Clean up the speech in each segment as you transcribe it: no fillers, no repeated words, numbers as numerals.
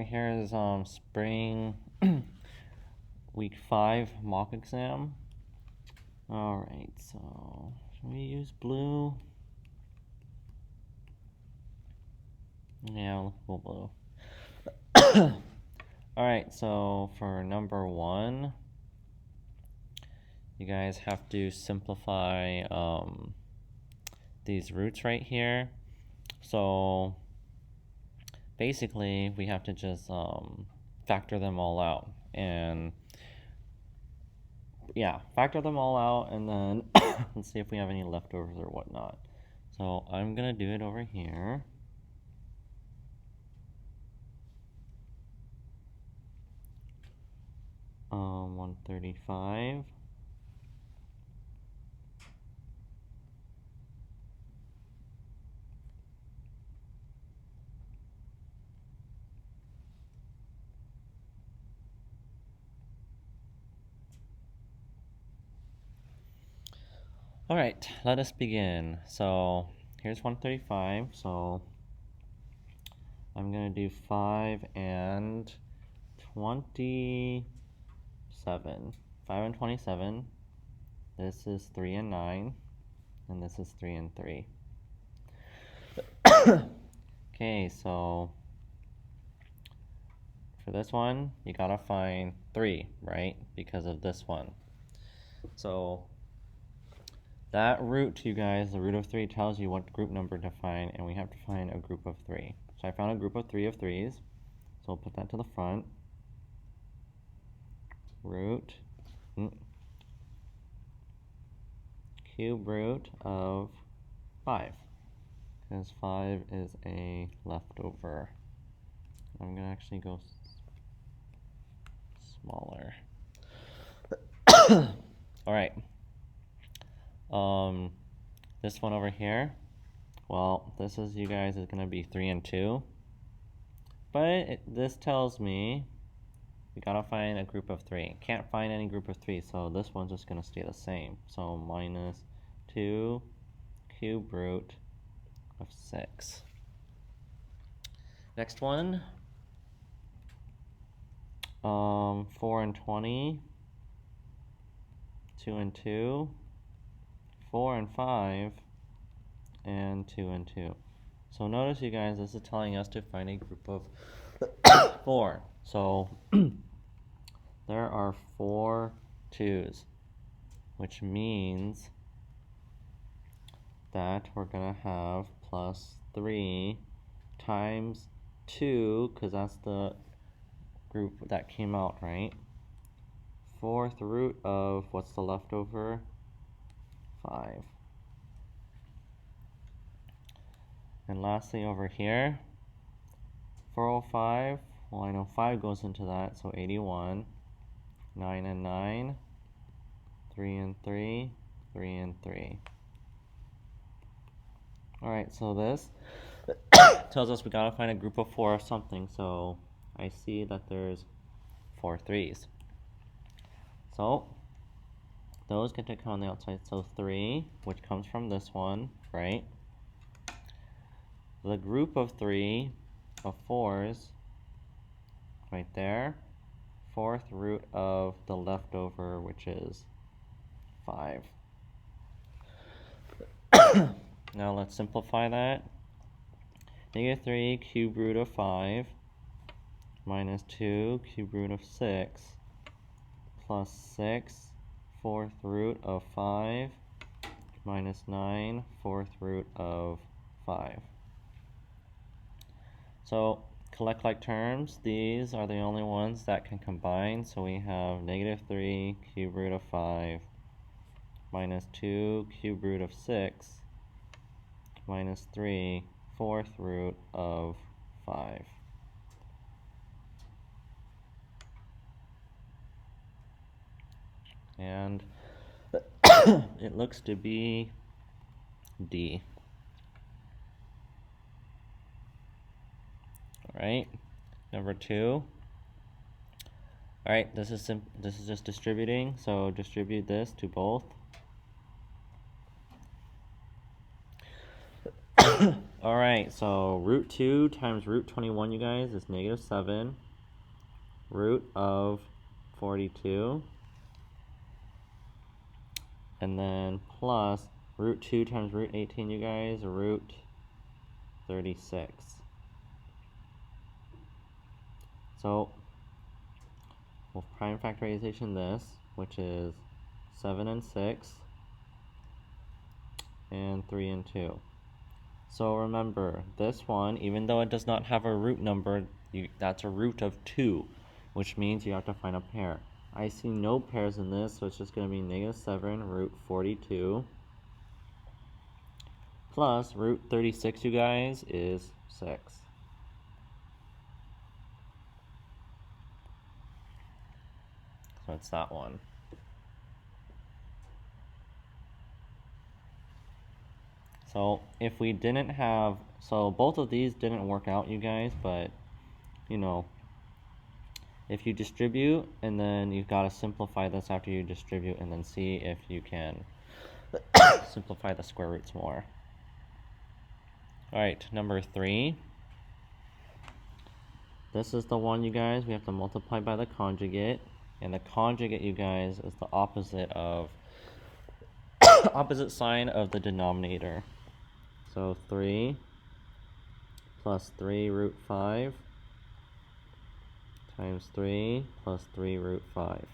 Here is spring week 5 mock exam. Alright, so should we use blue? Yeah, we'll blue. Alright, so for number 1, you guys have to simplify these roots right here. So basically we have to just factor them all out, and yeah, factor them all out, and then let's see if we have any leftovers or whatnot. So I'm gonna do it over here. Um, 135. All right, let us begin. So here's 135. So I'm gonna do 5 and 27. 5 and 27. This is 3 and 9, and this is 3 and 3. Okay, so for this one, you gotta find 3, right? Because of this one. So that root, you guys, the root of 3 tells you what group number to find, and we have to find a group of 3. So I found a group of 3 of 3's. So we'll put that to the front. Root, cube root of 5, because 5 is a leftover. I'm gonna actually go smaller. All right. This one over here, well, this is, you guys, is gonna be 3 and 2, but this tells me we gotta find a group of 3. Can't find any group of 3, so this one's just gonna stay the same. So minus 2 cube root of 6. Next one, 4 and 20, 2 and 2, 4 and 5, and 2 and 2. So notice, you guys, this is telling us to find a group of 4. So there are 4 2's, which means that we're gonna have plus 3 times 2, because that's the group that came out, right? 4th root of, what's the leftover? 5. And lastly, over here, 405, well, I know 5 goes into that, so 81. 9 and 9, 3 and 3, 3 and 3. Alright, so this tells us we gotta find a group of 4 of something, so I see that there's 4 3's. So those get to come on the outside, so 3, which comes from this one, right? The group of 3 of 4's, right there. 4th root of the leftover, which is 5. Now let's simplify that. Negative 3 cube root of 5 minus 2 cube root of 6 plus 6 4th root of 5 minus 9 4th root of 5. So collect like terms, these are the only ones that can combine. So we have negative 3 cube root of 5 minus 2 cube root of 6 minus 3 4th root of 5. And it looks to be D. Alright, number 2. Alright, this is just distributing, so distribute this to both. Alright, so root 2 times root 21, you guys, is negative 7. Root of 42. And then plus root 2 times root 18, you guys, root 36. So we'll prime factorization this, which is 7 and 6, and 3 and 2. So remember, this one, even though it does not have a root number, that's a root of 2, which means you have to find a pair. I see no pairs in this, so it's just going to be negative 7 root 42 plus root 36, you guys, is 6. So it's that one. So if we didn't have, so both of these didn't work out, you guys, but, you know, if you distribute, and then you've got to simplify this after you distribute, and then see if you can simplify the square roots more. Alright, number 3. This is the one, you guys, we have to multiply by the conjugate. And the conjugate, you guys, is the opposite of opposite sign of the denominator. So 3 plus 3 root 5 times 3 plus 3 root 5.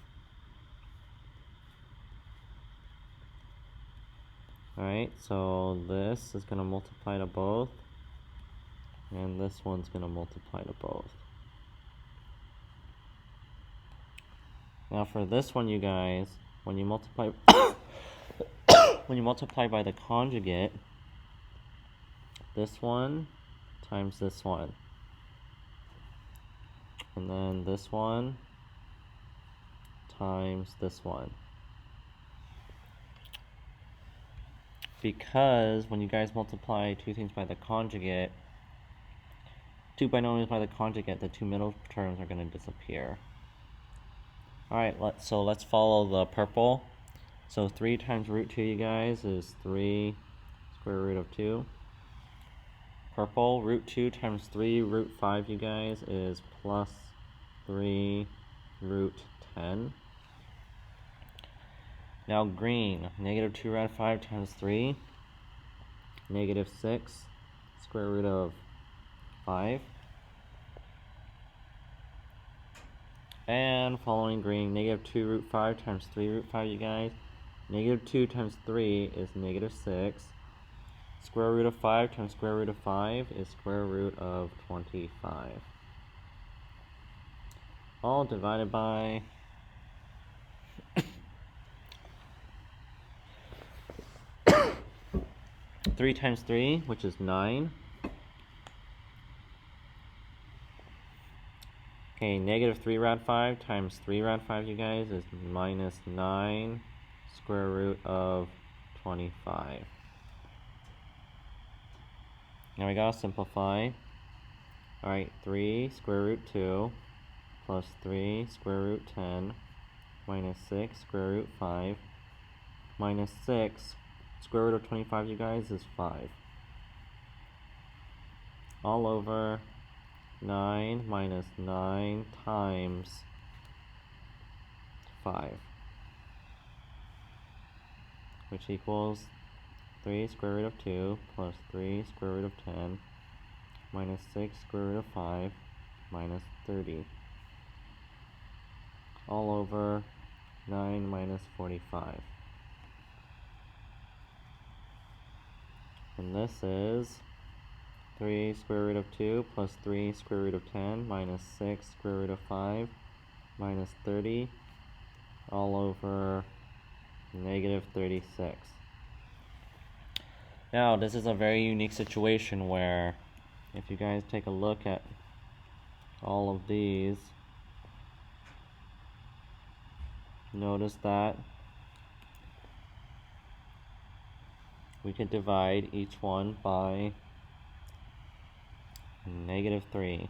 Alright, so this is going to multiply to both, and this one's going to multiply to both. Now for this one, you guys, when you multiply when you multiply by the conjugate, this one times this one, and then this one times this one. Because when you guys multiply two things by the conjugate, two binomials by the conjugate, the two middle terms are going to disappear. Alright, let's follow the purple. So 3 times root 2, you guys, is 3 square root of 2. Purple, root 2 times 3 root 5, you guys, is plus 3 root 10. Now green, negative 2 root 5 times 3, negative 6 square root of 5. And following green, negative 2 root 5 times 3 root 5, you guys. Negative 2 times 3 is negative 6. Square root of 5 times square root of 5 is square root of 25. All divided by 3 times 3, which is 9. Okay, negative 3 rad 5 times 3 rad 5, you guys, is minus 9 square root of 25. Now we gotta simplify. Alright, 3 square root 2 plus 3 square root 10 minus 6 square root 5 minus 6 square root of 25, you guys, is 5. All over 9 minus 9 times 5, which equals 3 square root of 2 plus 3 square root of 10 minus 6 square root of 5 minus 30. All over 9 minus 45. And this is 3 square root of 2 plus 3 square root of 10 minus 6 square root of 5 minus 30, all over negative 36. Now, this is a very unique situation where, if you guys take a look at all of these, notice that we could divide each one by negative 3.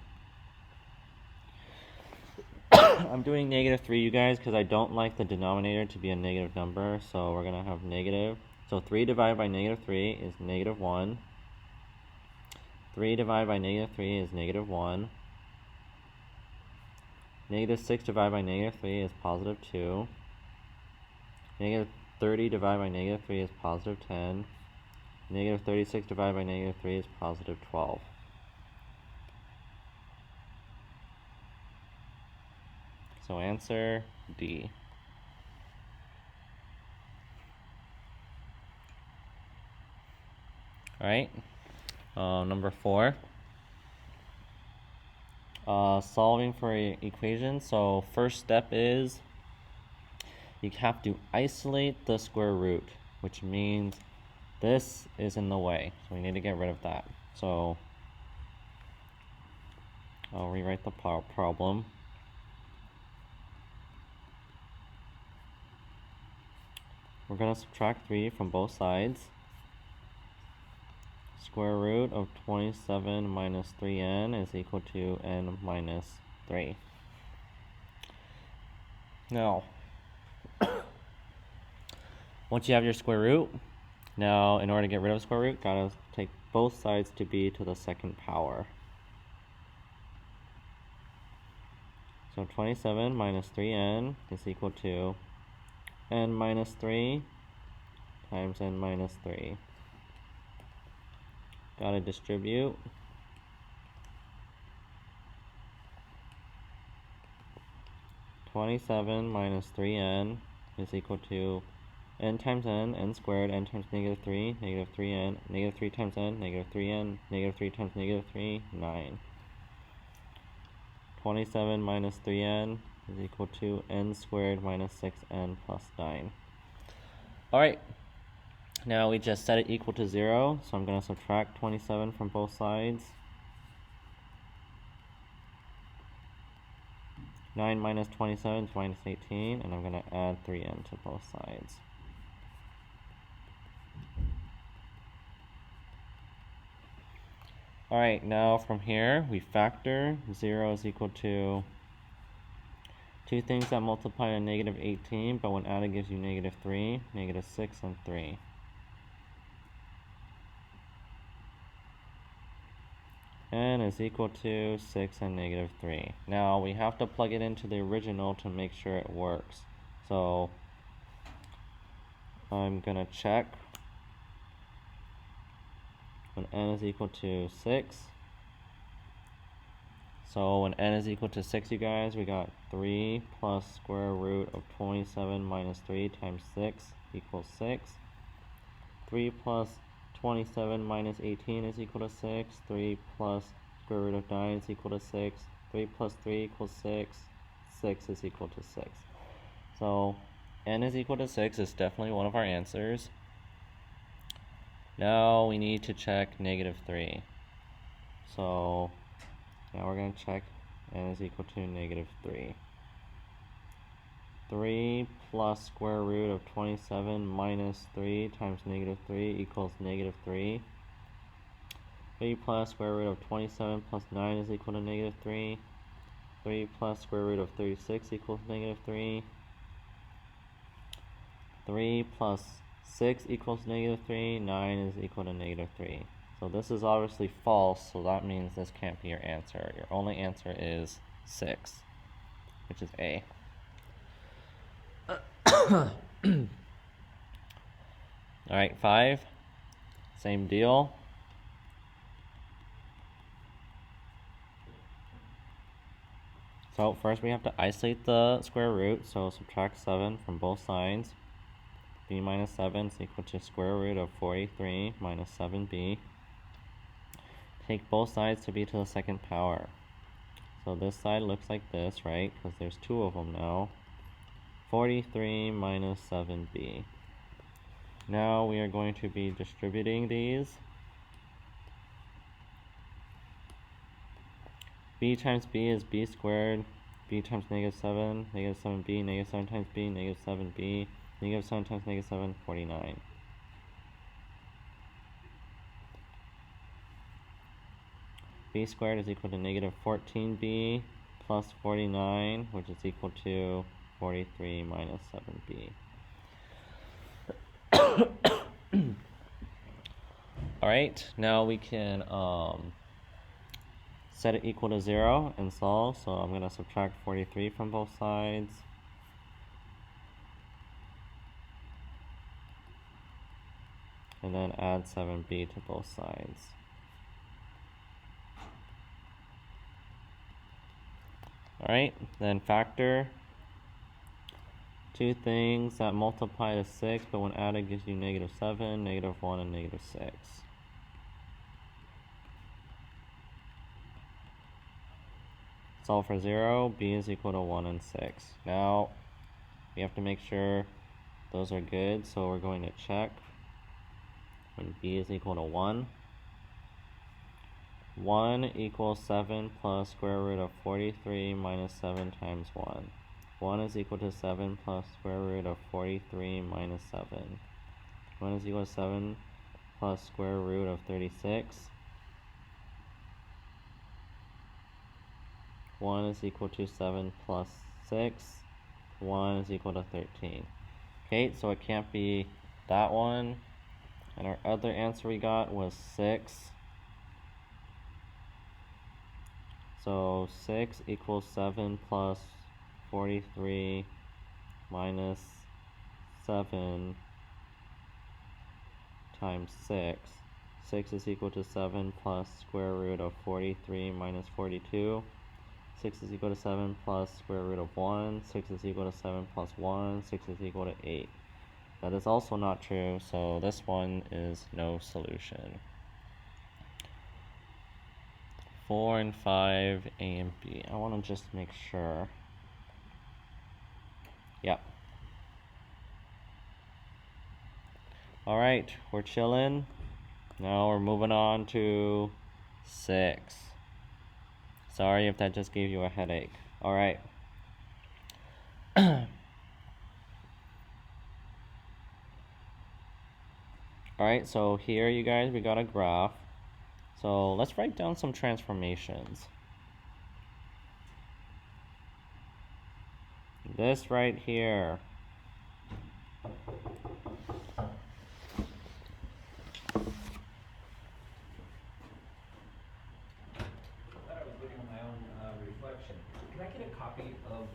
I'm doing negative 3, you guys, because I don't like the denominator to be a negative number, so we're going to have negative. So 3 divided by negative 3 is negative 1. 3 divided by negative 3 is negative 1. Negative 6 divided by negative 3 is positive 2. Negative 30 divided by negative 3 is positive 10. Negative 36 divided by negative 3 is positive 12. So answer D. Alright, number 4. Solving for an equation. So first step is you have to isolate the square root, which means this is in the way. So we need to get rid of that. So I'll rewrite the problem. We're going to subtract 3 from both sides. Square root of 27 minus 3n is equal to n minus 3. Now, once you have your square root, now in order to get rid of square root, gotta take both sides to be to the second power. So 27 minus 3n is equal to n minus 3 times n minus 3. Gotta distribute. (27 minus 3n is equal to n times n squared, n times negative 3, negative 3n, negative 3 times n, negative 3n, negative 3 times negative 3, 9. 27 minus 3n is equal to n squared minus 6n plus 9. Alright, now we just set it equal to 0, so I'm going to subtract 27 from both sides. 9 minus 27 is minus 18, and I'm going to add 3n to both sides. Alright, now from here, we factor. 0 is equal to two things that multiply to negative 18, but when added gives you negative 3, negative 6, and 3. N is equal to 6 and negative 3. Now we have to plug it into the original to make sure it works. So I'm going to check when n is equal to 6. So when n is equal to 6, you guys, we got 3 plus square root of 27 minus 3 times 6 equals 6. 3 plus 27 minus 18 is equal to 6. 3 plus square root of 9 is equal to 6. 3 plus 3 equals 6. 6 is equal to 6. So n is equal to 6 is definitely one of our answers. Now we need to check negative 3. So now we're going to check n is equal to negative 3. 3 plus square root of 27 minus 3 times negative 3 equals negative 3. 3 plus square root of 27 plus 9 is equal to negative 3. 3 plus square root of 36 equals negative 3. 3 plus 6 equals negative 3. 9 is equal to negative 3. So this is obviously false, so that means this can't be your answer. Your only answer is 6, which is A. Alright, 5. Same deal. So first we have to isolate the square root, so subtract 7 from both sides. B minus 7 is equal to square root of 43 minus 7b. Take both sides to be to the second power. So this side looks like this, right? Because there's 2 of them now. 43 minus 7b. Now we are going to be distributing these. B times b is b squared. B times negative 7, negative 7b, negative 7 times b, negative 7b. Negative 7 times negative 7, 49. B squared is equal to negative 14b plus 49, which is equal to 43 minus 7b. Alright, now we can set it equal to 0 and solve. So I'm going to subtract 43 from both sides. And then add 7b to both sides. Alright, then factor two things that multiply to 6, but when added gives you -7, -1, and -6. Solve for 0, b is equal to 1 and 6. Now, we have to make sure those are good, so we're going to check when b is equal to 1. 1 equals 7 plus square root of 43 minus 7 times 1. 1 is equal to 7 plus square root of 43 minus 7. 1 is equal to 7 plus square root of 36. 1 is equal to 7 plus 6. 1 is equal to 13. Okay, so it can't be that one. And our other answer we got was 6. So 6 equals 7 plus 43 minus 7 times 6. 6 is equal to 7 plus square root of 43 minus 42. 6 is equal to 7 plus square root of 1. 6 is equal to 7 plus 1. 6 is equal to 8. That is also not true, so this one is no solution. 4 and 5, A and B. I want to just make sure. Yep. Alright, we're chilling. Now we're moving on to 6. Sorry if that just gave you a headache. Alright. Alright, so here you guys, we got a graph. So let's write down some transformations. This right here. Can I get a copy of,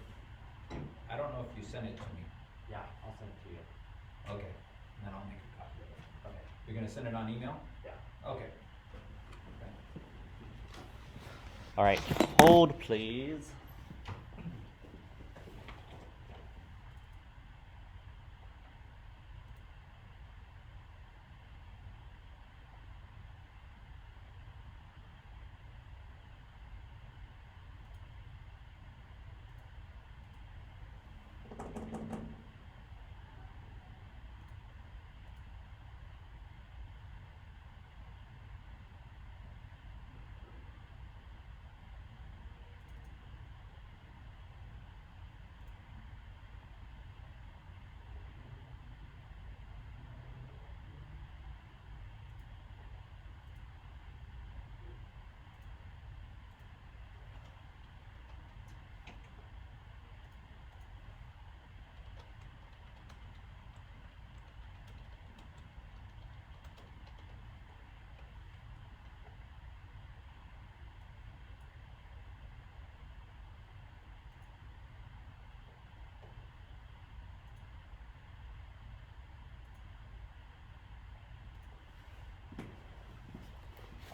I don't know if you sent it to me. Yeah, I'll send it to you. Okay, and then I'll make a copy of it. Okay. You're gonna send it on email? Yeah. Okay. Alright, hold please.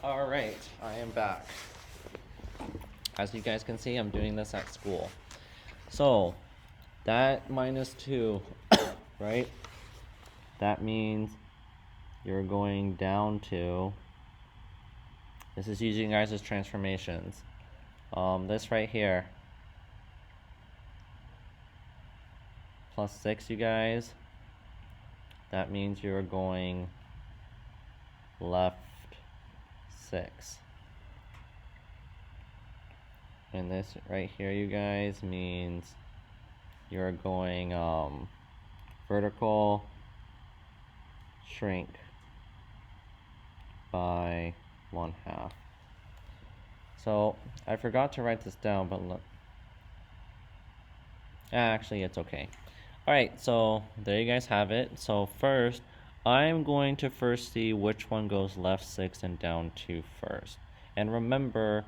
Alright, I am back. As you guys can see, I'm doing this at school. So, that -2, right? That means you're going down to, this is using guys' transformations. This right here, +6, you guys, that means you're going left 6. And this right here, you guys, means you're going vertical shrink by 1/2. So I forgot to write this down, but look. Actually, it's okay. Alright, so there you guys have it. So first, I'm going to first see which one goes left 6 and down 2 first. And remember,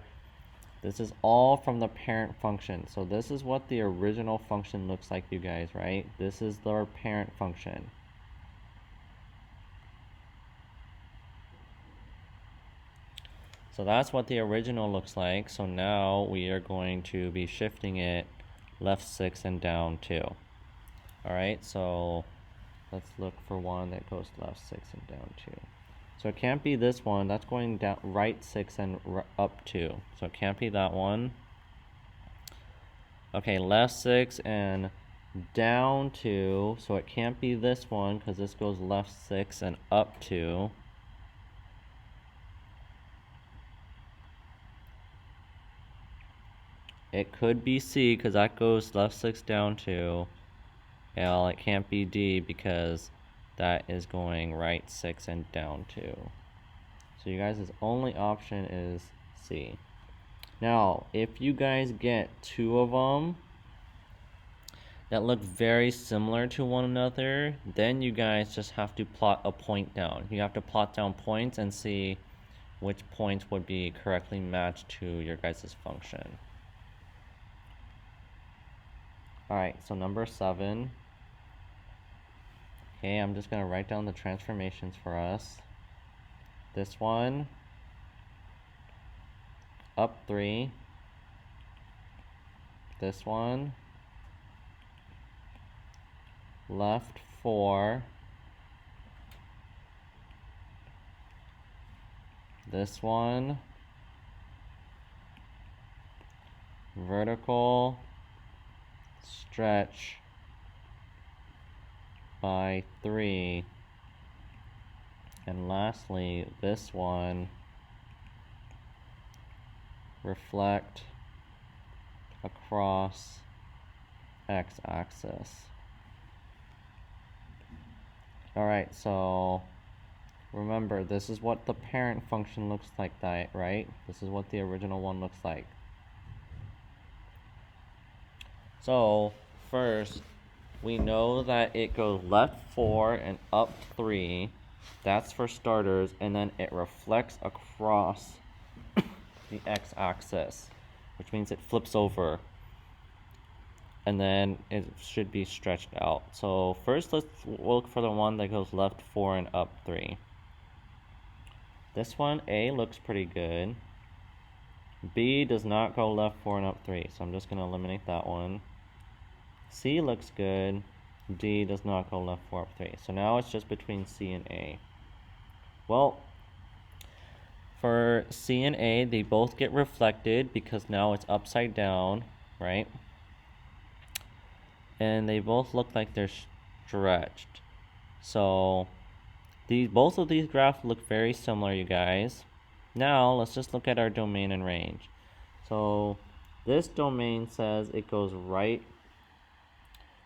This is all from the parent function. So this is what the original function looks like, you guys, right? This is their parent function. So that's what the original looks like. So now we are going to be shifting it left 6 and down 2. Alright, so let's look for one that goes left 6 and down 2. So it can't be this one. That's going down right 6 and up 2. So it can't be that one. Okay, left 6 and down 2. So it can't be this one because this goes left 6 and up 2. It could be C because that goes left 6 down 2. Well, it can't be D because that is going right 6 and down 2. So you guys' only option is C. Now, if you guys get two of them that look very similar to one another, then you guys just have to plot a point down. You have to plot down points and see which points would be correctly matched to your guys' function. Alright, so number 7. Okay, I'm just going to write down the transformations for us. This one, up 3. This one, left 4. This one, vertical stretch by 3. And lastly, this one, reflect across x-axis. Alright, so remember, this is what the parent function looks like, right? This is what the original one looks like. So, first, we know that it goes left 4 and up 3. That's for starters, and then it reflects across the x-axis, which means it flips over. And then it should be stretched out. So first let's look for the one that goes left 4 and up 3. This one, A, looks pretty good. B does not go left 4 and up 3, so I'm just going to eliminate that one. C looks good. D does not go left 4 up 3. So now it's just between C and A. Well, for C and A, they both get reflected because now it's upside down, right? And they both look like they're stretched. So both of these graphs look very similar, you guys. Now let's just look at our domain and range. So this domain says it goes right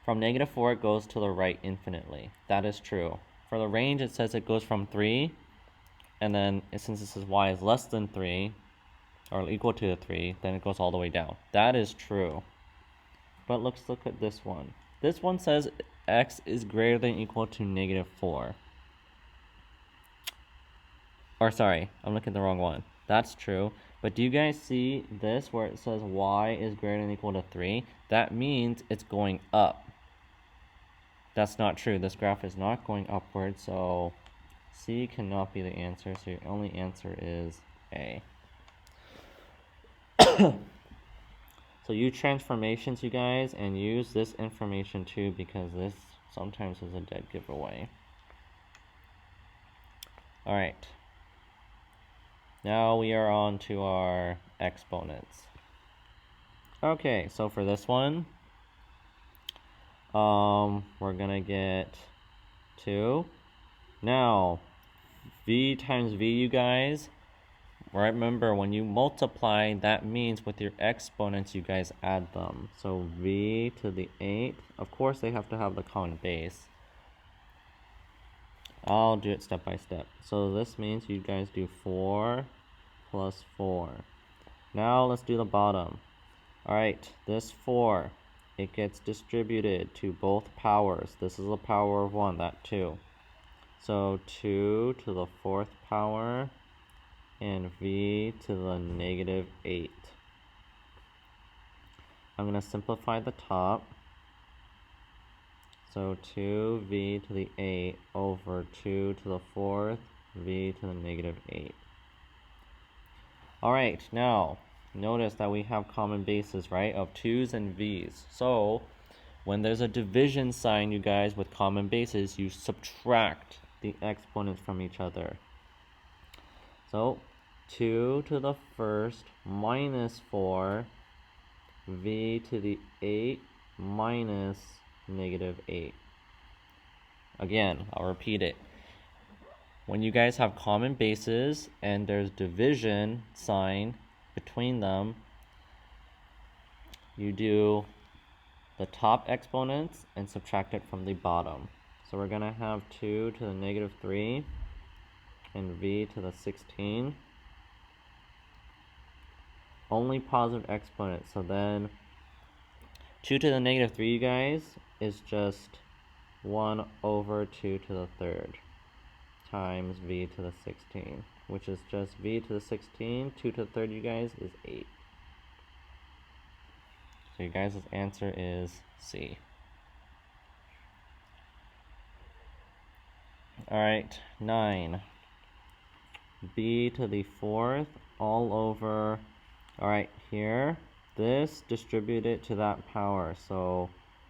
from -4, it goes to the right infinitely. That is true. For the range, it says it goes from 3, and then since it says y is less than 3 or equal to 3, then it goes all the way down. That is true. But let's look at this one. This one says x is greater than or equal to -4. Or sorry, I'm looking at the wrong one. That's true. But do you guys see this where it says y is greater than or equal to 3? That means it's going up. That's not true. This graph is not going upward, so C cannot be the answer. So your only answer is A. So use transformations, you guys, and use this information too, because this sometimes is a dead giveaway. Alright. Now we are on to our exponents. Okay, so for this one, we're gonna get 2. Now, v times v, you guys, remember when you multiply, that means with your exponents you guys add them. So v to the 8th, of course they have to have the common base. I'll do it step by step. So this means you guys do 4 plus 4. Now let's do the bottom. Alright, this 4, it gets distributed to both powers. This is a power of 1, that 2. So 2 to the 4th power and v to the -8. I'm going to simplify the top. So 2v to the 8 over 2 to the 4th v to the negative 8. Alright, now notice that we have common bases, right, of 2's and v's. So when there's a division sign, you guys, with common bases, you subtract the exponents from each other. So 2 to the 1st minus 4 v to the 8 minus negative 8. Again, I'll repeat it. When you guys have common bases and there's division sign between them, you do the top exponents and subtract it from the bottom. So we're going to have 2 to the negative 3 and v to the 16. Only positive exponents. So then 2 to the negative 3, you guys, is just 1 over 2 to the 3rd times v to the 16, which is just v to the 16. 2 to the 3rd, you guys, is 8. So you guys' answer is C. Alright, 9. b to the 4th all over, alright, here, this, distribute it to that power. So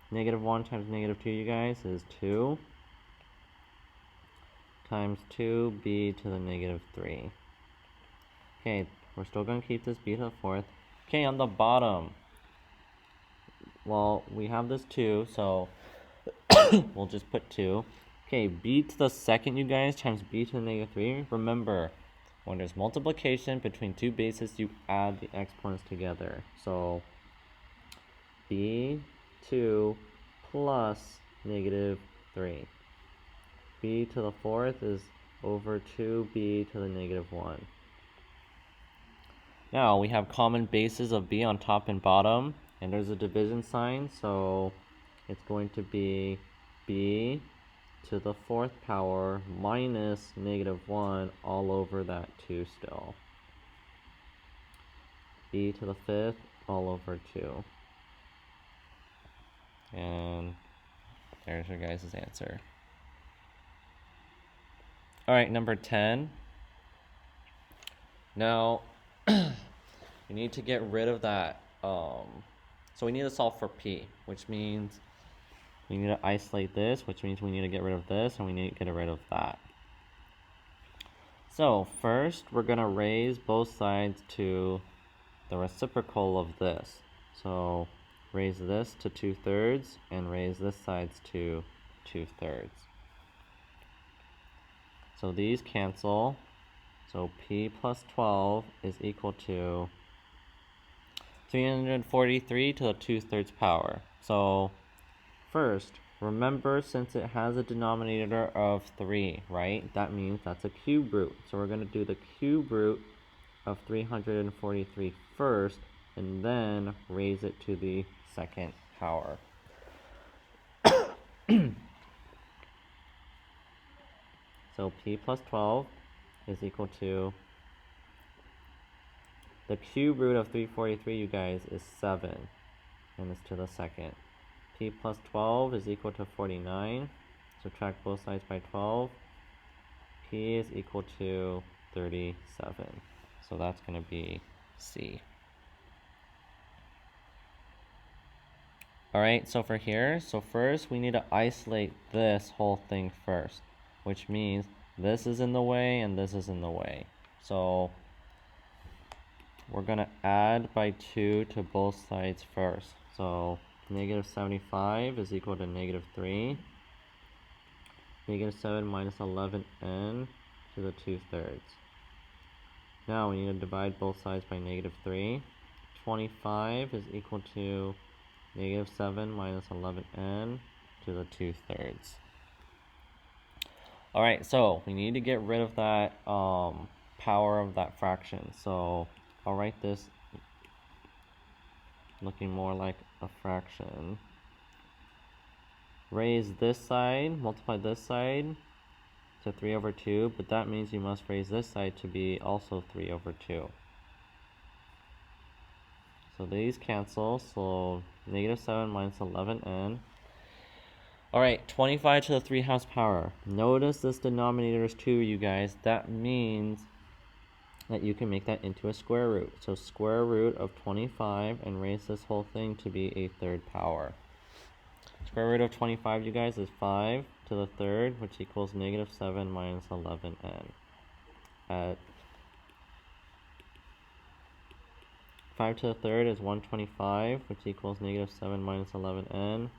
negative 1 times negative 2, you guys, is 2 times 2b to the negative 3. Okay, we're still going to keep this b to the 4th. Okay, on the bottom, well, we have this 2, so we'll just put 2. Okay, b to the 2nd, you guys, times b to the negative 3. Remember, when there's multiplication between two bases, you add the exponents together. So b2 plus negative 3. b to the 4th is over 2b to the negative 1. Now we have common bases of b on top and bottom, and there's a division sign, so it's going to be b to the 4th power minus negative 1 all over that 2 still. b to the 5th all over 2. And there's your guys' answer. Alright, number 10. Now, we need to get rid of that. So we need to solve for p, which means we need to isolate this, which means we need to get rid of this, and we need to get rid of that. So first, we're going to raise both sides to the reciprocal of this. So raise this to 2/3 and raise this side to 2/3. So these cancel. So p plus 12 is equal to 343 to the 2/3 power. So first, remember, since it has a denominator of 3, right? That means that's a cube root. So we're going to do the cube root of 343 first, and then raise it to the 2nd power. So p plus 12 is equal to, the cube root of 343, you guys, is 7, and it's to the 2nd. P plus 12 is equal to 49. Subtract both sides by 12. P is equal to 37. So that's going to be C. Alright, so for here, so first we need to isolate this whole thing first, which means this is in the way and this is in the way. So we're going to add by 2 to both sides first. So negative 75 is equal to negative 3. Negative 7 minus 11n to the 2/3. Now we need to divide both sides by negative 3. 25 is equal to negative 7 minus 11n to the 2/3. Alright, so we need to get rid of that power of that fraction. So I'll write this looking more like a fraction. Raise this side, multiply this side to 3 over 2, but that means you must raise this side to be also 3 over 2. So these cancel, so negative 7 minus 11n. Alright, 25 to the 3 house power. Notice this denominator is 2, you guys. That means that you can make that into a square root. So square root of 25 and raise this whole thing to be a third power. Square root of 25, you guys, is 5 to the third, which equals negative 7 minus 11n. At 5 to the third is 125, which equals negative 7 minus 11n.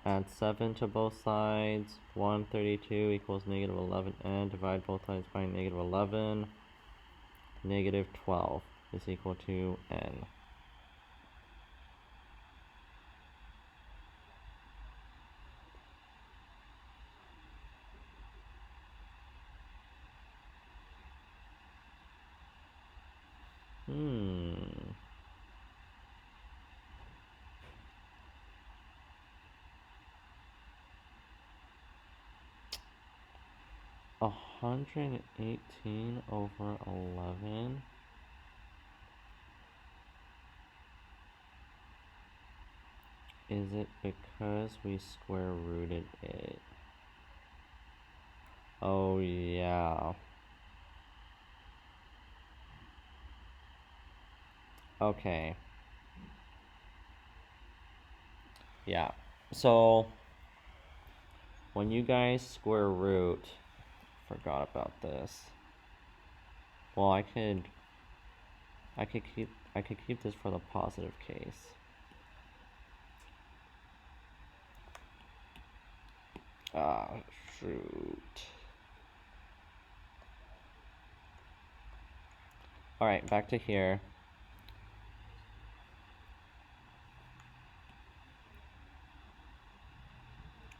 Add 7 to both sides. 132 equals negative 11n. Divide both sides by negative 11. Negative 12 is equal to n. A 118 over 11. Is it because we square rooted it? Oh yeah. Okay. Yeah. So when you guys square root, forgot about this. Well, I could keep this for the positive case. Ah, shoot. Alright, back to here.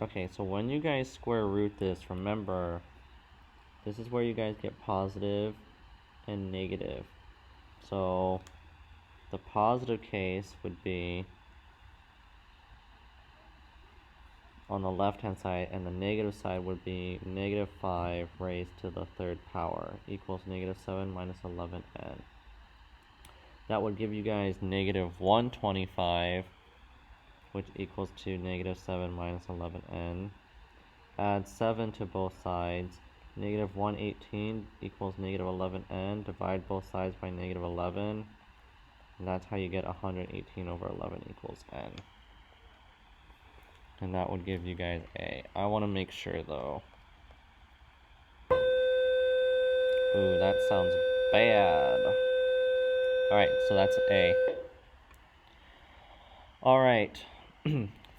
Okay, so when you guys square root this, remember, this is where you guys get positive and negative. So the positive case would be on the left hand side, and the negative side would be negative 5 raised to the third power equals negative 7 minus 11n. That would give you guys negative 125, which equals to negative 7 minus 11n. Add 7 to both sides. Negative 118 equals negative 11n. Divide both sides by negative 11. And that's how you get 118 over 11 equals n. And that would give you guys a. I want to make sure though. Ooh, that sounds bad. Alright, so that's a. Alright,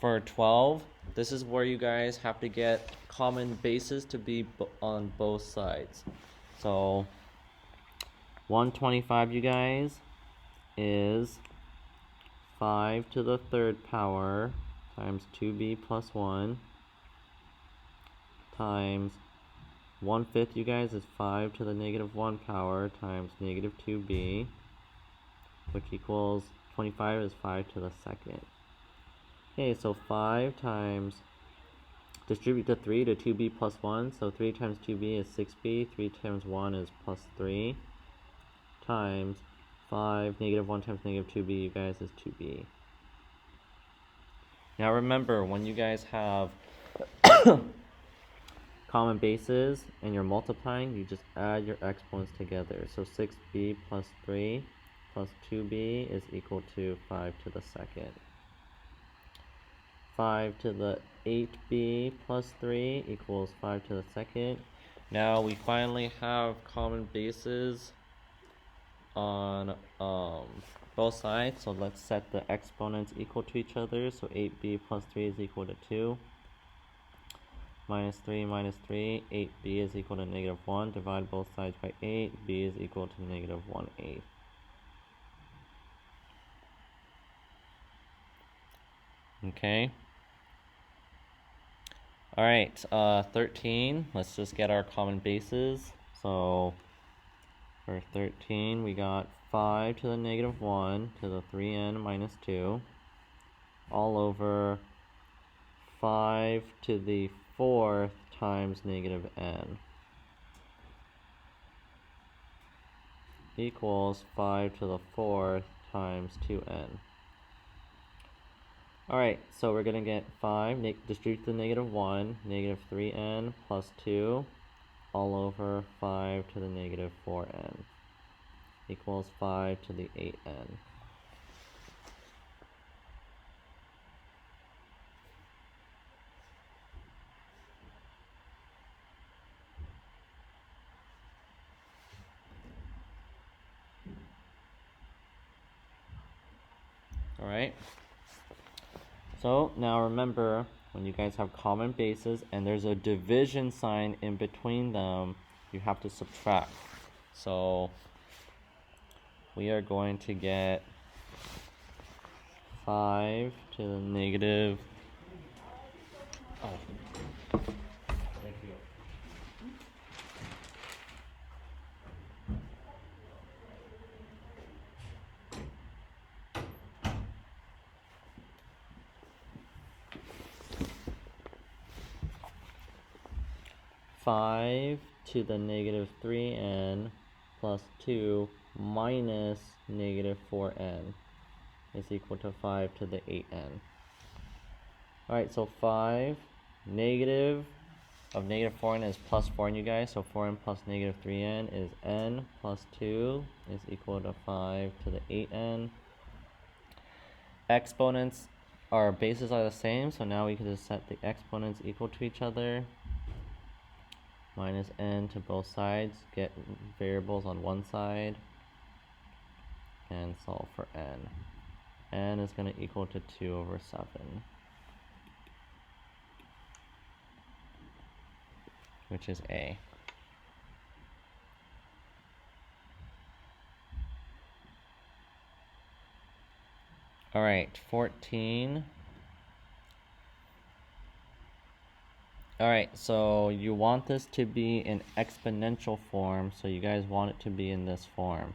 for 12, this is where you guys have to get common bases to be on both sides. So 125, you guys, is 5 to the third power times 2b plus 1 times 1/5, you guys, is 5 to the negative 1 power times negative 2b, which equals 25 is 5 to the second. Okay, so 5 times, distribute the 3 to 2b plus 1, so 3 times 2b is 6b, 3 times 1 is plus 3, times 5, negative 1 times negative 2b, you guys, is 2b. Now remember, when you guys have common bases and you're multiplying, you just add your exponents together. So 6b plus 3 plus 2b is equal to 5 to the second. 5 to the 8b plus 3 equals 5 to the second. Now we finally have common bases on both sides, so let's set the exponents equal to each other. So 8b plus 3 is equal to 2. Minus 3 minus 3, 8b is equal to negative 1. Divide both sides by 8, b is equal to negative 1/8. Okay. Alright, 13, let's just get our common bases. So for 13, we got 5 to the negative 1 to the 3n minus 2 all over 5 to the 4th times negative n equals 5 to the 4th times 2n. Alright, so we're going to get 5, distribute to the negative 1, negative 3n plus 2, all over 5 to the negative 4n, equals 5 to the 8n. Alright, so now remember, when you guys have common bases and there's a division sign in between them, you have to subtract. So we are going to get 5 to the negative. Oh, thank you. 5 to the negative 3n plus 2 minus negative 4n is equal to 5 to the 8n. Alright, so 5 negative of negative 4n is plus 4n, you guys. So 4n plus negative 3n is n plus 2 is equal to 5 to the 8n. Exponents, our bases are the same, so now we can just set the exponents equal to each other. Minus n to both sides, get variables on one side, and solve for n. N is going to equal to 2 over 7. Which is A. Alright, 14. Alright, so you want this to be in exponential form, so you guys want it to be in this form.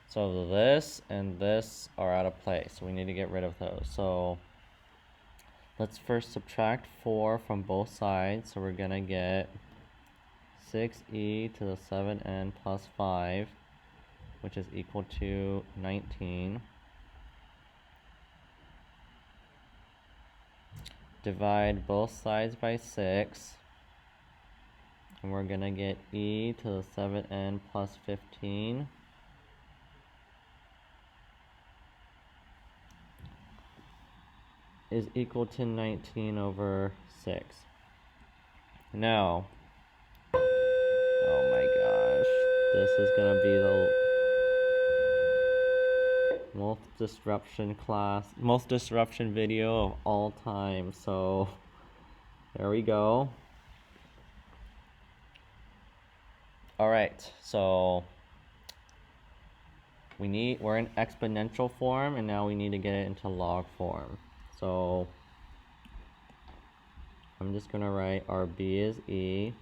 So this and this are out of place, so we need to get rid of those. So let's first subtract 4 from both sides, so we're going to get 6e to the 7n plus 5, which is equal to 19. Divide both sides by 6, and we're going to get e to the 7n plus 15 is equal to 19 over 6. Now, oh my gosh, this is going to be the most disruption video of all time. So there we go. Alright, so we're in exponential form, and now we need to get it into log form. So I'm just going to write our b is e,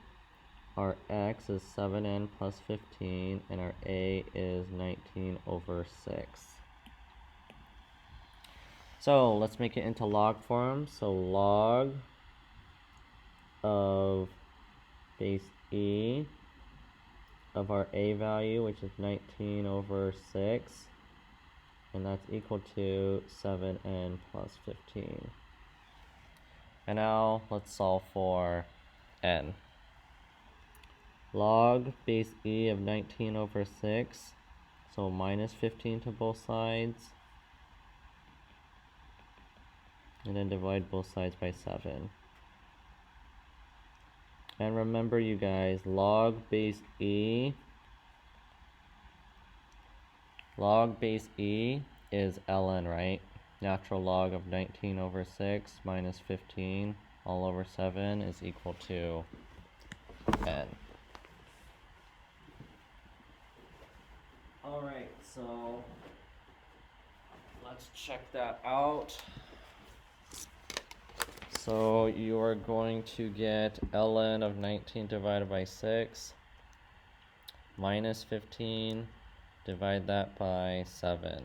our x is 7n plus 15, and our a is 19 over 6. So let's make it into log form. So log of base e of our a value, which is 19 over 6, and that's equal to 7n plus 15. And now let's solve for n. Log base e of 19 over 6, so minus 15 to both sides, and then divide both sides by 7. And remember, you guys, log base e is ln, right? Natural log of 19 over 6 minus 15 all over 7 is equal to n. Alright, so let's check that out. So you are going to get ln of 19 divided by 6 minus 15, divide that by 7.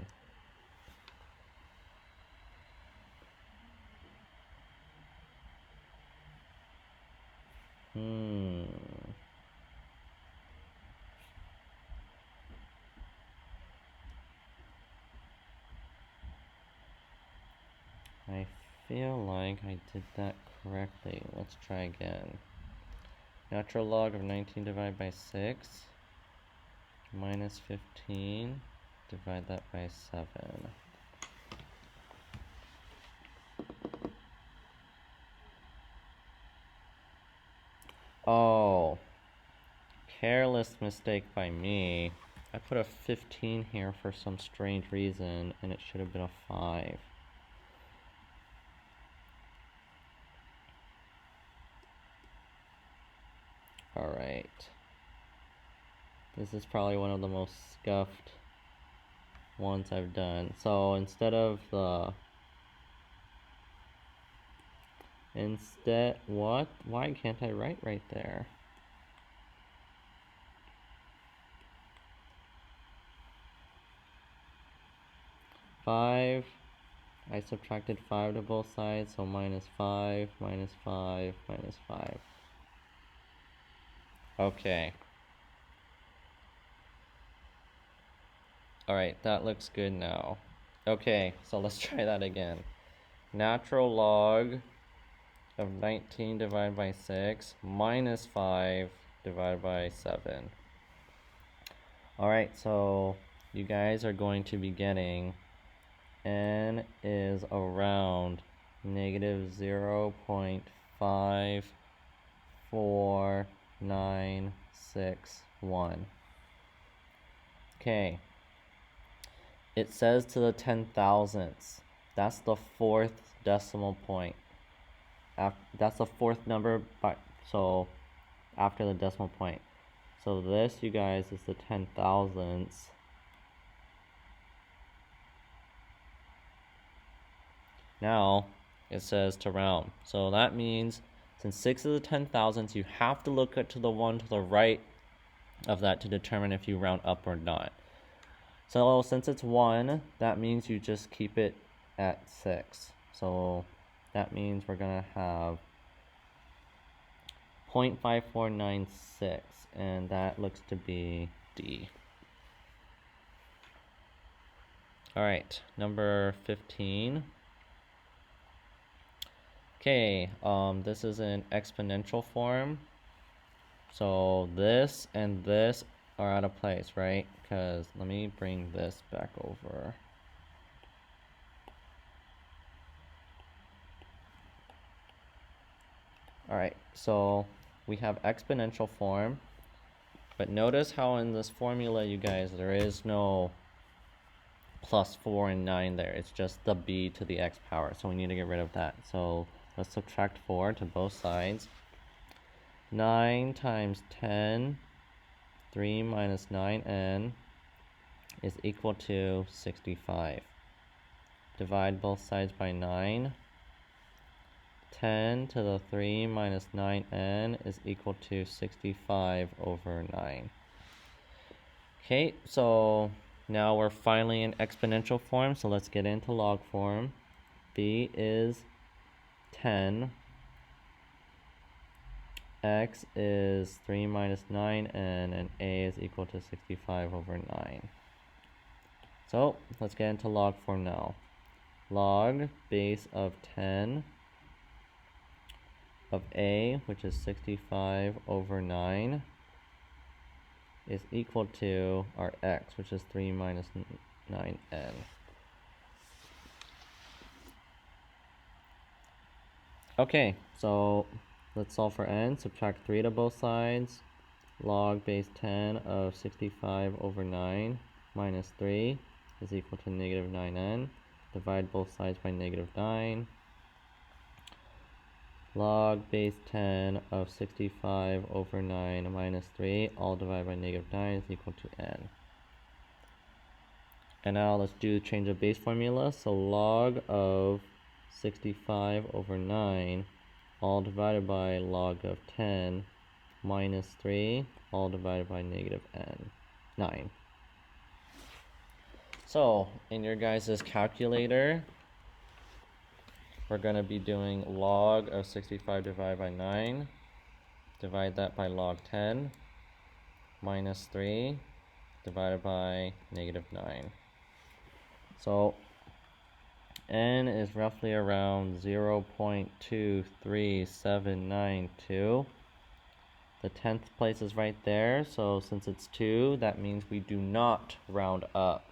I feel like I did that correctly. Let's try again. Natural log of 19 divided by 6 minus 15, divide that by 7. Oh, careless mistake by me. I put a 15 here for some strange reason, and it should have been a 5. Alright. This is probably one of the most scuffed ones I've done. So instead of the... what? Why can't I write right there? I subtracted 5 to both sides, so minus 5, minus 5, minus 5. Okay. Alright, that looks good now. Okay, so let's try that again. Natural log of 19 divided by 6 minus 5 divided by 7. Alright, so you guys are going to be getting n is around negative 0.54961. Okay. It says to the 10,000ths. That's the 4th decimal point. That's the 4th number, so after the decimal point. So this, you guys, is the 10,000ths. Now, it says to round. So that means, since 6 is the 10,000ths, you have to look to the one to the right of that to determine if you round up or not. So since it's 1, that means you just keep it at 6. So that means we're going to have 0.5496, and that looks to be D. Alright, number 15. Okay, this is in exponential form. So this and this are out of place, right? Because let me bring this back over. Alright, so we have exponential form, but notice how in this formula, you guys, there is no plus 4 and 9 there. It's just the b to the x power, so we need to get rid of that. So let's subtract 4 to both sides. 9 times 10, 3 minus 9n is equal to 65. Divide both sides by 9. 10 to the 3 minus 9n is equal to 65 over 9. Okay, so now we're finally in exponential form, so let's get into log form. B is 10. X is 3 minus 9n, and a is equal to 65 over 9. So let's get into log form now. Log base of 10 of a, which is 65 over 9, is equal to our x, which is 3 minus 9n. Okay, so let's solve for n. Subtract 3 to both sides. Log base 10 of 65 over 9 minus 3 is equal to negative 9n. Divide both sides by negative 9. Log base 10 of 65 over 9 minus 3, all divided by negative 9 is equal to n. And now let's do the change of base formula. So log of 65 over 9, all divided by log of 10 minus 3, all divided by negative 9. So in your guys' calculator, we're going to be doing log of 65 divided by 9. Divide that by log 10 minus 3 divided by negative 9. So n is roughly around 0.23792. The 10th place is right there, so since it's 2, that means we do not round up.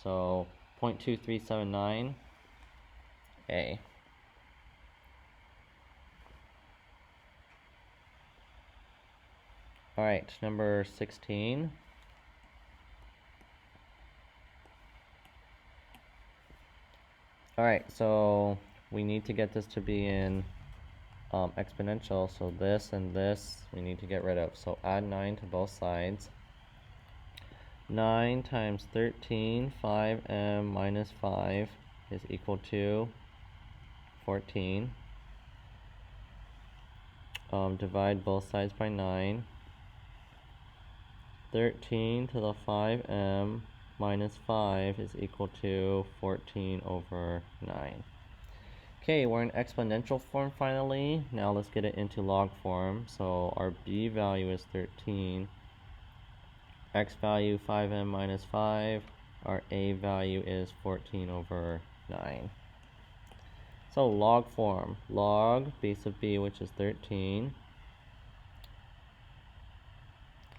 So 0.2379, A. Alright, number 16. Alright, so we need to get this to be in exponential, so this and this we need to get rid of. So add 9 to both sides. 9 times 13, 5m minus 5 is equal to 14. Divide both sides by 9. 13 to the 5m minus 5 is equal to 14 over 9. Okay, we're in exponential form finally. Now let's get it into log form. So our b value is 13. X value 5m minus 5. Our a value is 14 over 9. So log form. Log base of b, which is 13,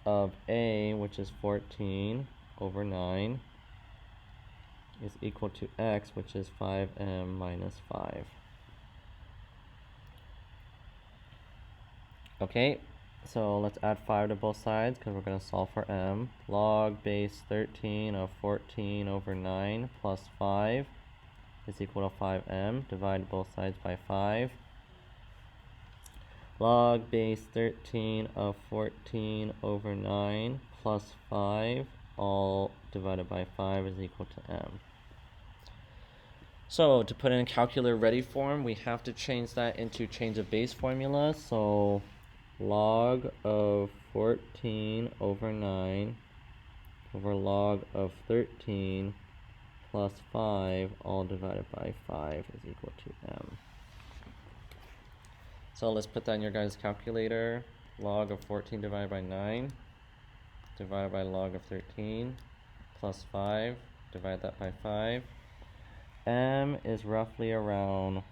of a, which is 14 over 9, is equal to x, which is 5m minus 5. Okay, so let's add 5 to both sides because we're going to solve for m. Log base 13 of 14 over 9 plus 5 is equal to 5m. Divide both sides by 5. Log base 13 of 14 over 9 plus 5, all divided by 5, is equal to m. So to put in calculator ready form, we have to change that into change of base formula. So log of 14 over 9 over log of 13 plus 5, all divided by 5, is equal to m. So let's put that in your guys' calculator. Log of 14 divided by 9 divided by log of 13 plus 5, divide that by 5. M is roughly around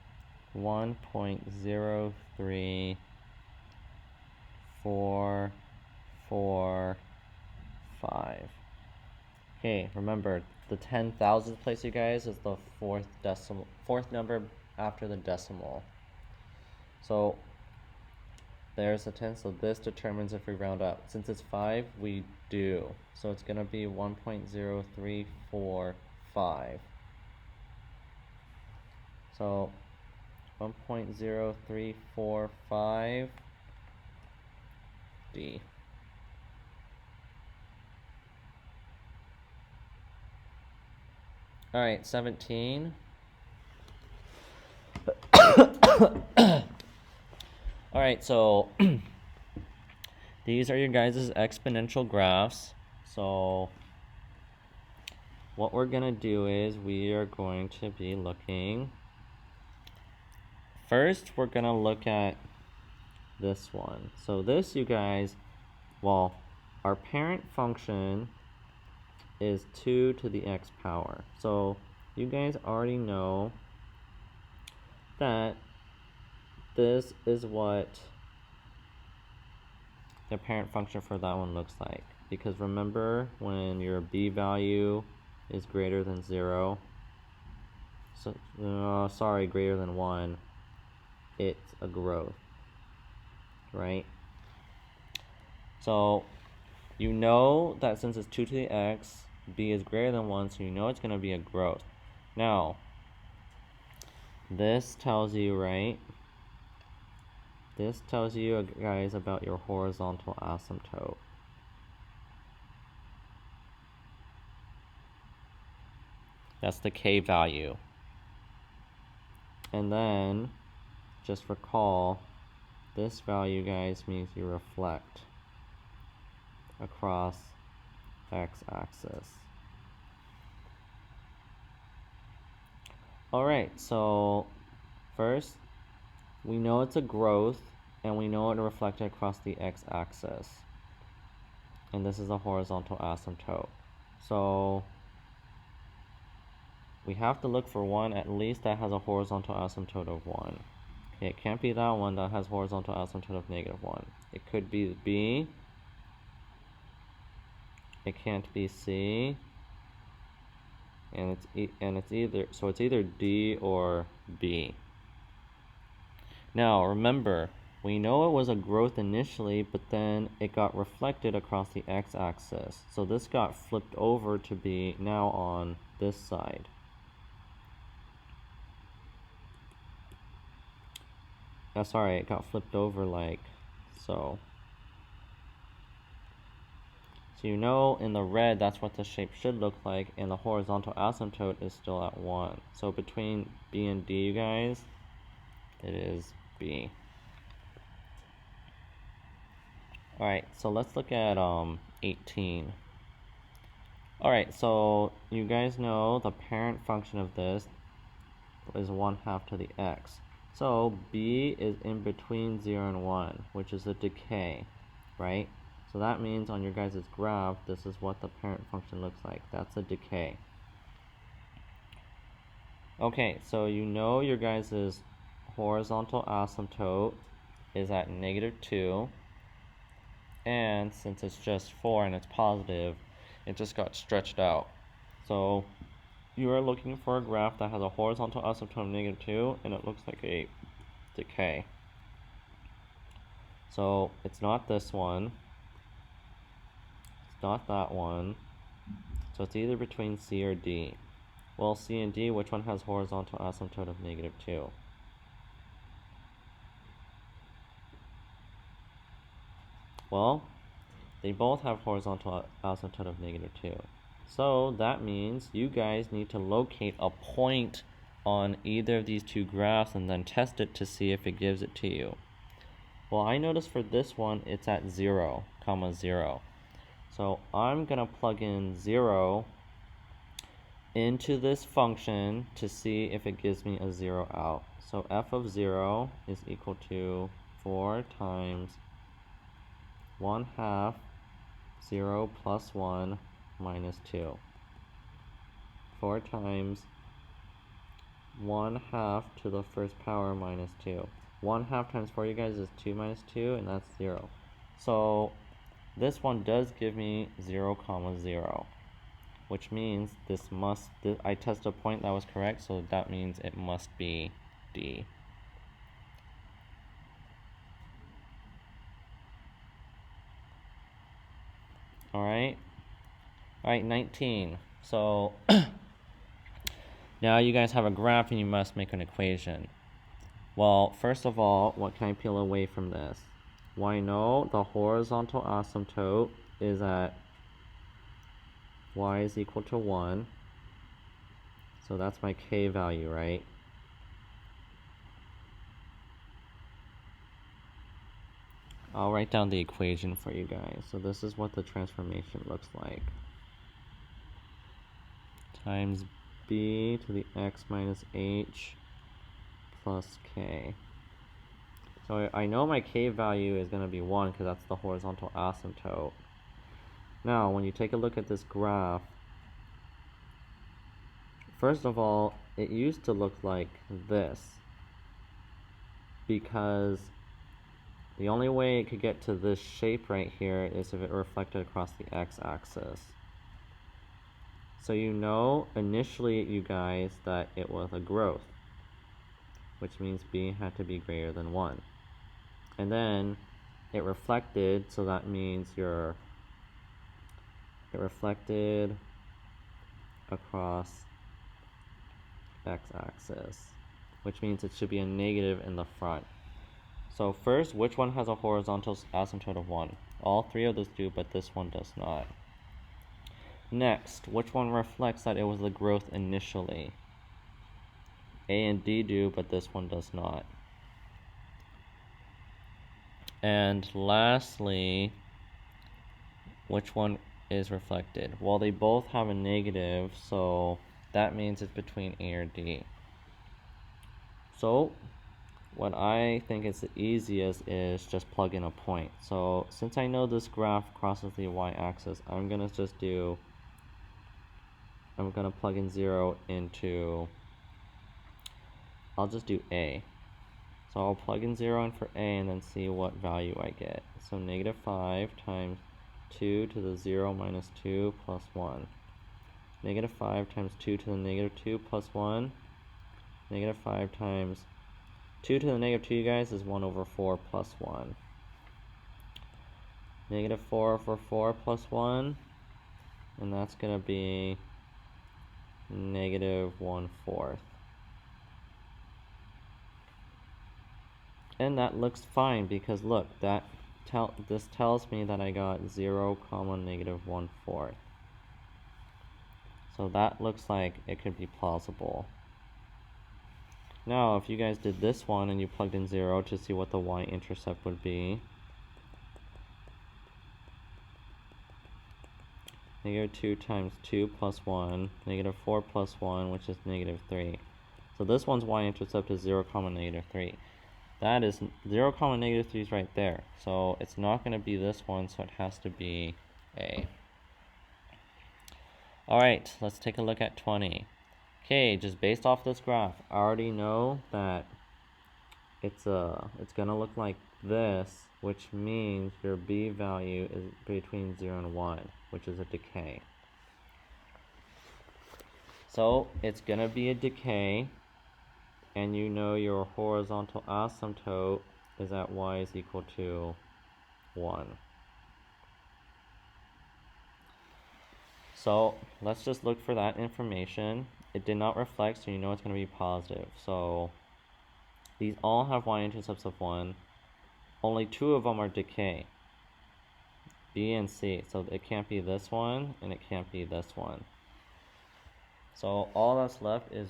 1.03445. Okay, remember the 10,000th place, you guys, is the fourth number after the decimal. So there's a 10, so this determines if we round up. Since it's 5, we do. So it's going to be 1.0345. So 1.0345 D. Alright, 17. Alright, so these are your guys' exponential graphs. So what we're going to do is we are going to be looking. First, we're going to look at this one. So this, you guys, well, our parent function is 2 to the x power. So you guys already know that this is what the parent function for that one looks like. Because remember, when your b value is greater than 0, so greater than 1, it's a growth, right? So you know that since it's 2 to the x, b is greater than 1, so you know it's going to be a growth. Now, this tells you, right? This tells you, guys, about your horizontal asymptote. That's the k value. And then, just recall, this value, guys, means you reflect across x-axis. Alright, so first, we know it's a growth, and we know it reflected across the x-axis. And this is a horizontal asymptote. So we have to look for one at least that has a horizontal asymptote of 1. Okay, it can't be that one that has horizontal asymptote of -1. It could be B. It can't be C. And it's either D or B. Now remember, we know it was a growth initially, but then it got reflected across the x-axis. So this got flipped over to be now on this side. Sorry, it got flipped over like so. So you know in the red that's what the shape should look like, and the horizontal asymptote is still at 1. So between B and D, you guys, it is B. Alright, so let's look at 18. Alright, so you guys know the parent function of this is 1/2 to the x. So B is in between 0 and 1, which is a decay, right? So that means on your guys' graph, this is what the parent function looks like. That's a decay. Okay, so you know your guys' horizontal asymptote is at -2. And since it's just 4 and it's positive, it just got stretched out. So you are looking for a graph that has a horizontal asymptote of -2, and it looks like a decay. So it's not this one. It's not that one. So it's either between C or D. Well, C and D, which one has horizontal asymptote of -2? Well, they both have horizontal asymptote of -2. So that means you guys need to locate a point on either of these two graphs and then test it to see if it gives it to you. Well, I noticed for this one, it's at 0, 0. So I'm gonna plug in 0 into this function to see if it gives me a 0 out. So f of 0 is equal to 4 times 1/2 0 plus 1 minus 2. 4 times 1/2 to the first power minus 2. 1/2 times 4, you guys, is 2 minus 2, and that's 0. So this one does give me 0, 0, which means I tested a point that was correct, so that means it must be D. Alright, 19. So now you guys have a graph and you must make an equation. Well, first of all, what can I peel away from this? Well, I know the horizontal asymptote is at y is equal to 1. So that's my k value, right? I'll write down the equation for you guys. So this is what the transformation looks like. Times b to the x minus h plus k. So I know my k value is going to be 1 because that's the horizontal asymptote. Now, when you take a look at this graph, first of all, it used to look like this because the only way it could get to this shape right here is if it reflected across the x-axis. So you know initially, you guys, that it was a growth, which means b had to be greater than 1. And then it reflected, so that means it reflected across x-axis, which means it should be a negative in the front. So first, which one has a horizontal asymptote of 1? All three of those do, but this one does not. Next, which one reflects that it was the growth initially? A and D do, but this one does not. And lastly, which one is reflected? Well, they both have a negative, so that means it's between A or D. So what I think is the easiest is just plug in a point. So since I know this graph crosses the y-axis, I'm going to just do I'm going to plug in 0 into, I'll just do A. So I'll plug in 0 in for A and then see what value I get. So negative 5 times 2 to the 0 minus 2 plus 1. Negative 5 times 2 to the negative 2 plus 1. Negative 5 times 2 to the negative 2, you guys, is 1 over 4 plus 1. Negative 4 over 4 plus 1. And that's going to be negative 1/4. And that looks fine because look, this tells me that I got 0, negative 1/4. So that looks like it could be plausible. Now, if you guys did this one and you plugged in 0 to see what the y-intercept would be, negative 2 times 2 plus 1, negative 4 plus 1, which is negative 3. So this one's y-intercept is 0, negative 3. That is 0, negative 3 is right there. So it's not going to be this one, so it has to be A. Alright, let's take a look at 20. Okay, just based off this graph, I already know that it's going to look like this, which means your B value is between 0 and 1, which is a decay. So it's going to be a decay, and you know your horizontal asymptote is at y is equal to 1. So let's just look for that information. It did not reflect, so you know it's going to be positive. So these all have y-intercepts of 1. Only 2 of them are decay, B and C. So it can't be this one, and it can't be this one. So all that's left is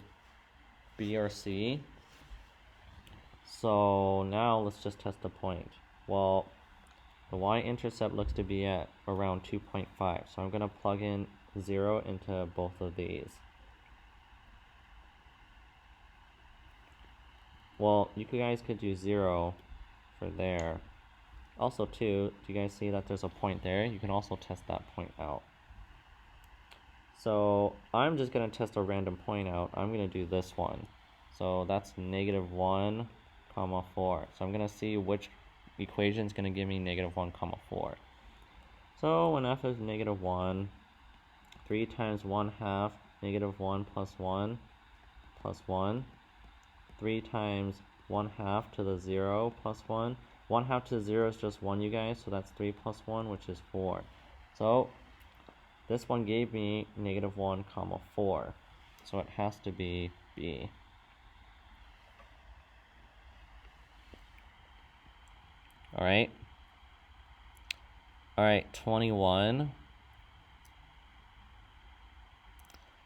B or C. So now let's just test the point. Well, the y-intercept looks to be at around 2.5. So I'm going to plug in 0 into both of these. Well, you guys could do 0 for there. Also, too, do you guys see that there's a point there? You can also test that point out. So I'm just going to test a random point out. I'm going to do this one. So that's negative 1, 4. So I'm going to see which equation is going to give me negative 1, 4. So when f is negative 1, 3 times 1/2, negative 1 plus 1 plus 1. 3 times 1/2 to the 0 plus 1. 1/2 to the 0 is just 1, you guys, so that's 3 plus 1, which is 4. So this one gave me negative 1, 4. So it has to be B. Alright. Alright, 21.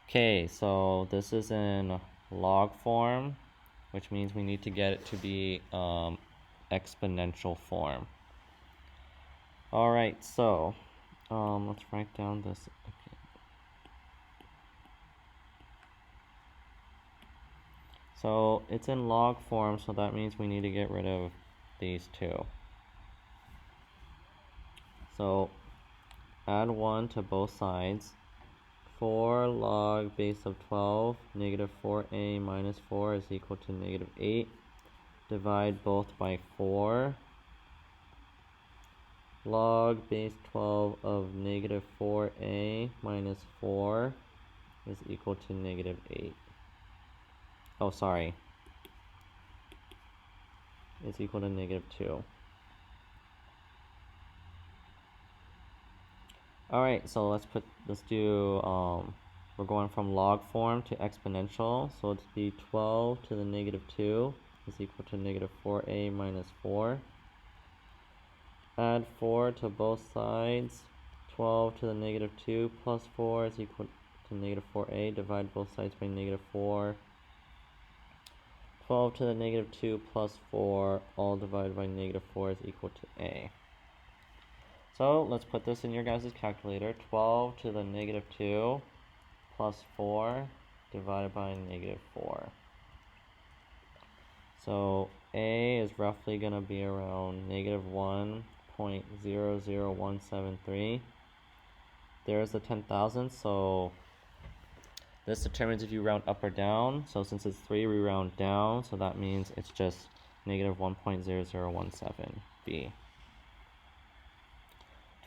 Okay, so this is in log form, which means we need to get it to be exponential form. Alright, so let's write down this. Okay. So it's in log form, so that means we need to get rid of these two. So add 1 to both sides. 4 log base of 12, negative 4a minus 4 is equal to negative 8. Divide both by 4. Log base 12 of negative 4a minus 4 is equal to negative 8. Oh, sorry. It's equal to negative 2. Alright, so let's do, we're going from log form to exponential, so it's be 12 to the negative 2 is equal to negative 4a minus 4. Add 4 to both sides, 12 to the negative 2 plus 4 is equal to negative 4a, divide both sides by negative 4. 12 to the negative 2 plus 4, all divided by negative 4 is equal to a. So let's put this in your guys' calculator. 12 to the negative 2 plus 4 divided by negative 4. So A is roughly going to be around negative 1.00173. There's a 10,000, so This determines if you round up or down. So since it's 3, we round down. So that means it's just negative 1.0017b.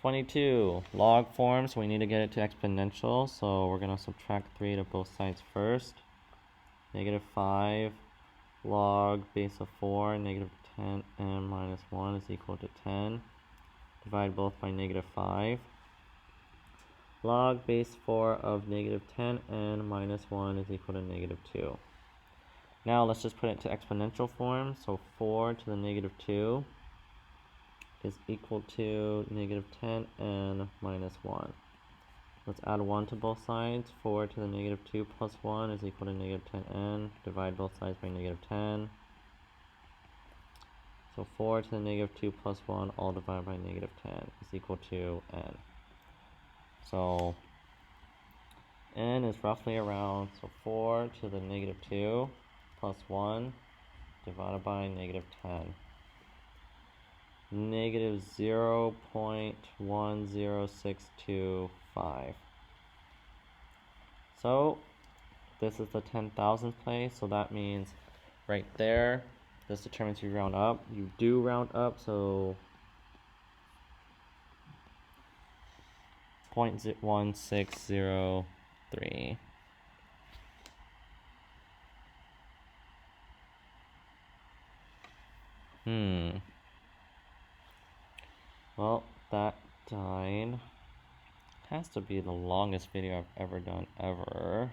22, log form, so we need to get it to exponential. So we're going to subtract 3 to both sides first. Negative 5 log base of 4, negative 10n minus 1 is equal to 10. Divide both by negative 5. Log base 4 of negative 10n minus 1 is equal to negative 2. Now let's just put it to exponential form. So 4 to the negative 2 is equal to negative 10n minus 1. Let's add 1 to both sides. 4 to the negative 2 plus 1 is equal to negative 10n. Divide both sides by negative 10. So 4 to the negative 2 plus 1 all divided by negative 10 is equal to n. So n is roughly around, so 4 to the negative 2 plus 1 divided by negative 10. Negative 0.10625. So this is the 10,000th place, so that means right there, this determines you round up. You do round up, so 0.1603. Well, that died. Has to be the longest video I've ever done, ever.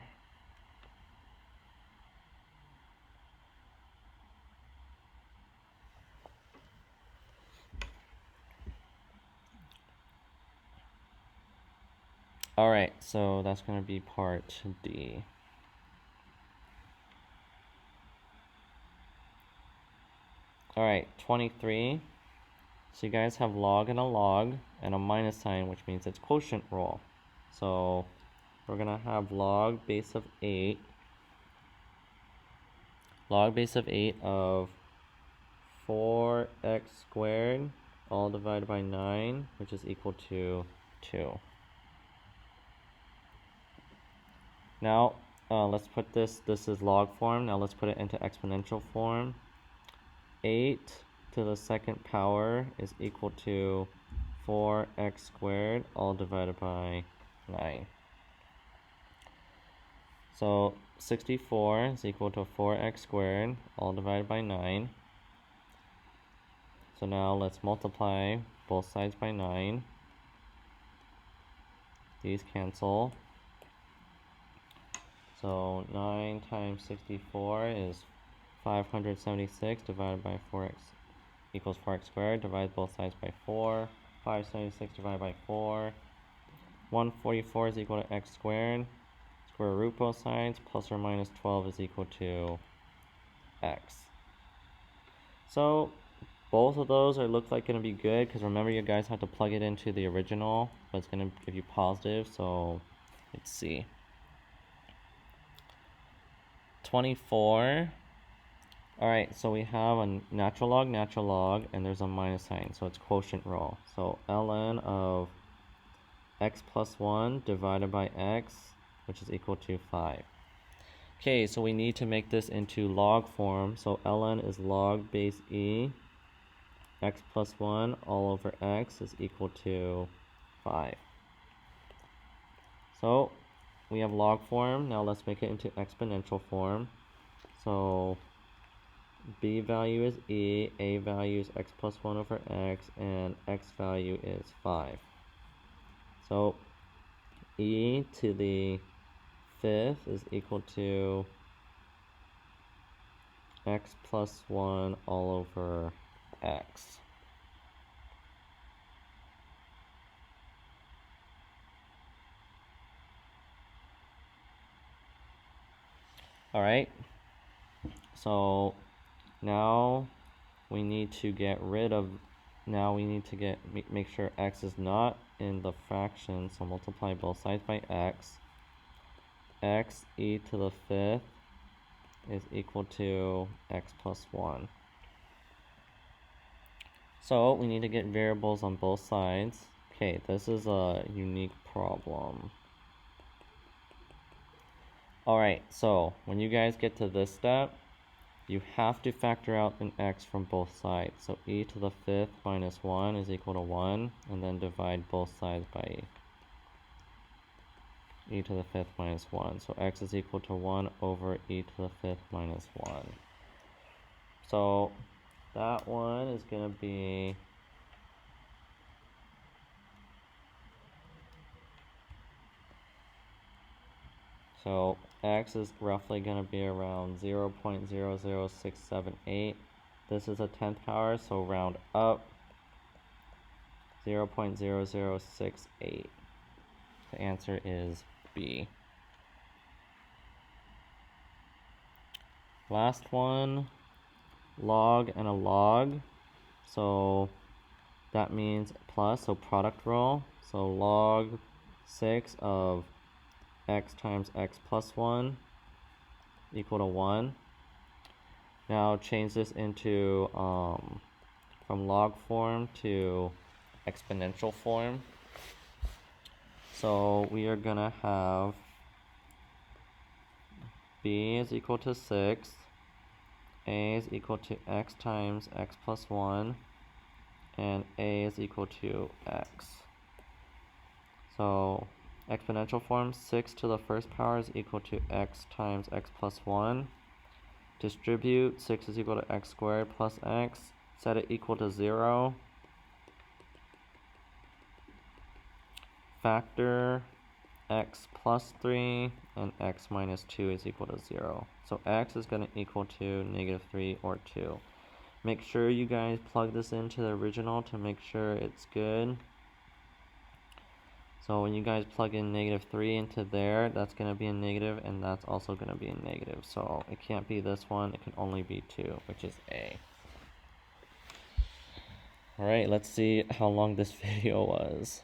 Alright, so that's going to be part D. Alright, 23. So you guys have log and a minus sign, which means it's quotient rule. So we're going to have log base of 8. Log base of 8 of 4x squared, all divided by 9, which is equal to 2. Now, let's put this is log form. Now let's put it into exponential form. 8 to the second power is equal to 4x squared, all divided by 9. So 64 is equal to 4x squared, all divided by 9. So now let's multiply both sides by 9. These cancel. So 9 times 64 is 576 divided by 4x equals 4x squared. Divide both sides by 4. 576 divided by 4. 144 is equal to x squared. Square root both sides. Plus or minus 12 is equal to x. So both of those look like going to be good, because remember you guys have to plug it into the original, but it's going to give you positive. So let's see. 24. Alright, so we have a natural log, and there's a minus sign, so it's quotient rule. So ln of x plus 1 divided by x, which is equal to 5. Okay, so we need to make this into log form. So ln is log base e, x plus 1 all over x is equal to 5. So we have log form. Now let's make it into exponential form. So b value is e, a value is x plus 1 over x, and x value is 5. So e to the 5th is equal to x plus 1 all over x. Alright, so now we need to get rid of, make sure x is not in the fraction, so multiply both sides by x. X e to the 5th is equal to x plus 1. So we need to get variables on both sides. Okay, this is a unique problem. Alright, so when you guys get to this step, you have to factor out an x from both sides. So e to the 5th minus 1 is equal to 1, and then divide both sides by e to the 5th minus 1. So x is equal to 1 over e to the 5th minus 1. So that one is going to be so x is roughly going to be around 0.00678. This is a 10th power, so round up 0.0068. The answer is B. Last one, log and a log. So that means plus, so product rule. So log 6 of x times x plus 1 equal to 1. Now change this into from log form to exponential form. So we are gonna have b is equal to 6, a is equal to x times x plus 1, and a is equal to x. So exponential form, 6 to the first power is equal to x times x plus 1. Distribute, 6 is equal to x squared plus x. Set it equal to 0. Factor x plus 3 and x minus 2 is equal to 0. So x is going to equal to negative 3 or 2. Make sure you guys plug this into the original to make sure it's good. So when you guys plug in negative 3 into there, that's going to be a negative, and that's also going to be a negative. So it can't be this one, it can only be 2, which is A. Alright, let's see how long this video was.